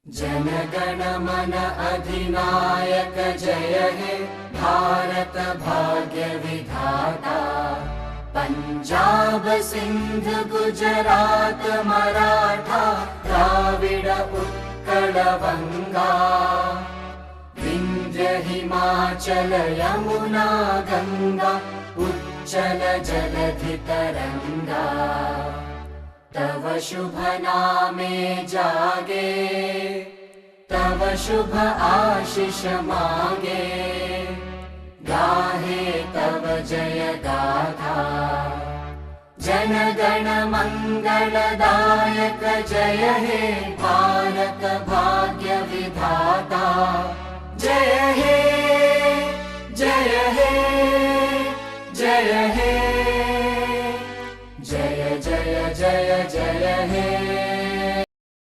जन मन अधिनायक जय हे भारत भाग्य विधाता। पंजाब सिंध गुजरात मराठा द्राविड उत्कल बंगा। विंध्य हिमाचल यमुना गंगा उच्चल जलधि तरंगा। तव शुभ नामे जागे तव शुभ आशीष मागे। गाहे तव जय गाथा जन गण मंगलदायक जय हे भारत भाग्य विधाता। जय हे जय हे जय हे जय जय जय जय हे।